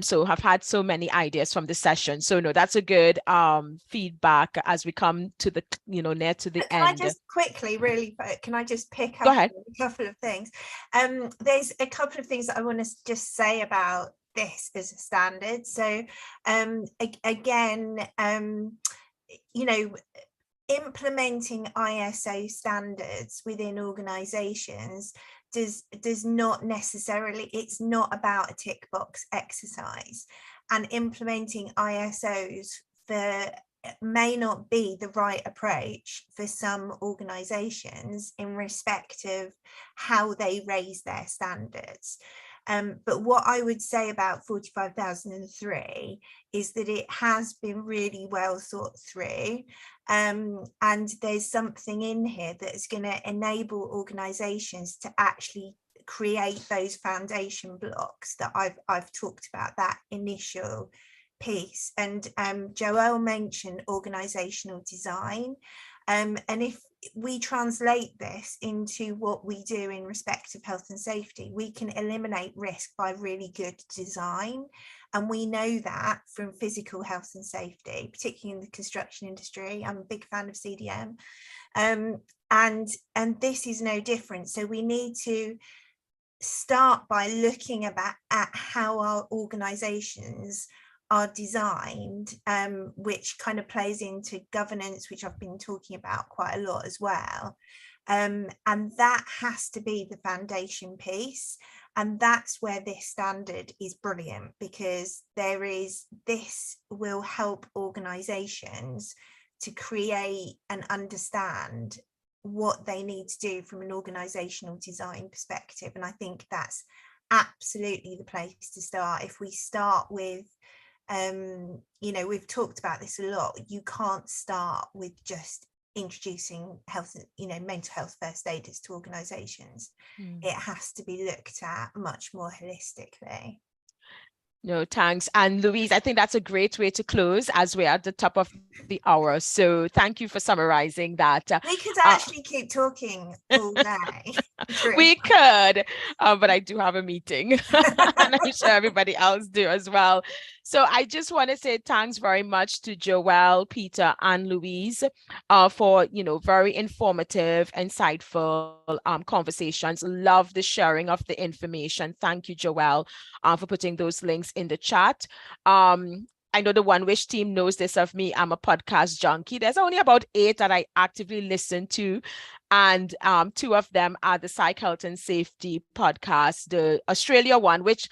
So have had so many ideas from the session. So no, that's a good feedback as we come to the near to the end. Can I just quickly, really, can I just pick up Go ahead. a couple of things? There's a couple of things that I want to just say about this as a standard. So again, implementing ISO standards within organizations does not necessarily, it's not about a tick box exercise, and implementing ISOs may not be the right approach for some organizations in respect of how they raise their standards. But what I would say about 45,003 is that it has been really well thought through, and there's something in here that is going to enable organizations to actually create those foundation blocks that I've talked about, that initial piece. And Joelle mentioned organizational design, and if we translate this into what we do in respect of health and safety, we can eliminate risk by really good design. And we know that from physical health and safety, particularly in the construction industry. I'm a big fan of CDM. And this is no different. So we need to start by looking at how our organizations are designed, which kind of plays into governance, which I've been talking about quite a lot as well. And that has to be the foundation piece. And that's where this standard is brilliant, because this will help organizations to create and understand what they need to do from an organizational design perspective. And I think that's absolutely the place to start. If we start with, you know, we've talked about this a lot, you can't start with just introducing health, you know, mental health first aiders to organizations. It has to be looked at much more holistically. No, thanks. And Louise, I think that's a great way to close as we're at the top of the hour. So thank you for summarizing that. We could actually keep talking all day. We could, but I do have a meeting and I'm sure everybody else do as well. So I just want to say thanks very much to Joelle, Peter, and Louise for, you know, very informative, insightful conversations. Love the sharing of the information. Thank you, Joelle, for putting those links in the chat. I know the OneWISH team knows this of me. I'm a podcast junkie. There's only about 8 that I actively listen to. And 2 of them are the Psych Health and Safety podcast, the Australia one, which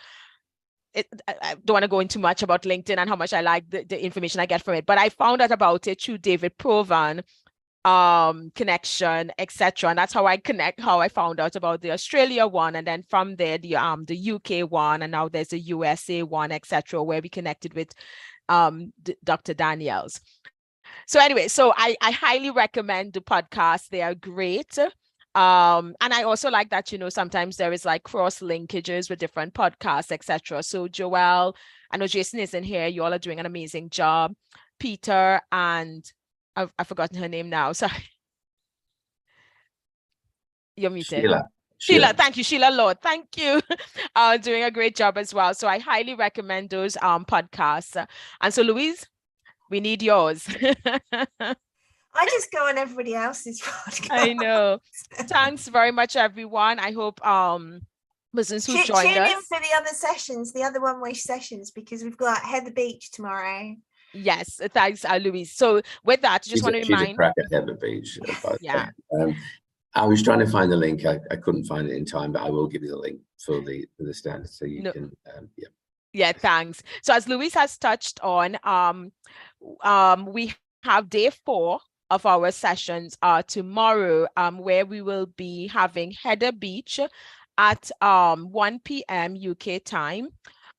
I don't want to go into much about LinkedIn and how much I like the information I get from it. But I found out about it through David Provan connection, etc. And that's how I found out about the Australia one, and then from there the UK one, and now there's the USA one, etc., where we connected with Dr. Daniels. So anyway, so I highly recommend the podcast. They are great. And I also like that, you know, sometimes there is like cross linkages with different podcasts, etc. So Joelle, I know Jason isn't here. You all are doing an amazing job. Peter and I've forgotten her name now. Sorry. You're muted. Sheila, thank you. Sheila Lord, thank you. Doing a great job as well. So I highly recommend those podcasts. And so Louise, we need yours. I just go on everybody else's podcast. I know. Thanks very much, everyone. I hope listeners who joined us. Tune in for the other sessions, the other OneWISH sessions, because we've got Heather Beach tomorrow. Yes, thanks, Louise. So with that, just want to remind. She's a crack at Heather Beach. Yeah. I was trying to find the link. I couldn't find it in time, but I will give you the link for the standard, so you can. Yeah. Yeah, thanks. So as Louise has touched on, we have day 4 of our sessions tomorrow, where we will be having Heather Beach at 1 p.m. UK time,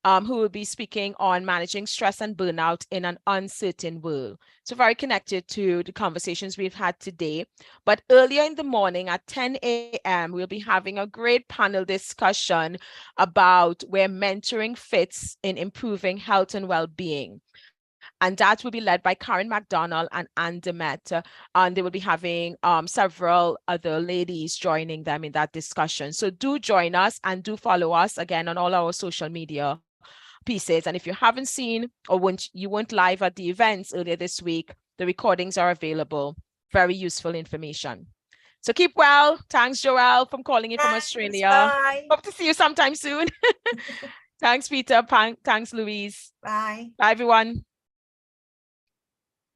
who will be speaking on managing stress and burnout in an uncertain world. So very connected to the conversations we've had today. But earlier in the morning at 10 a.m., we'll be having a great panel discussion about where mentoring fits in improving health and well-being. And that will be led by Karen McDonald and Anne Demet. And they will be having several other ladies joining them in that discussion. So do join us and do follow us again on all our social media pieces. And if you haven't seen or you weren't live at the events earlier this week, the recordings are available. Very useful information. So keep well. Thanks, Joelle, from calling in from Australia. Bye. Hope to see you sometime soon. Thanks, Peter. Thanks, Louise. Bye. Bye, everyone.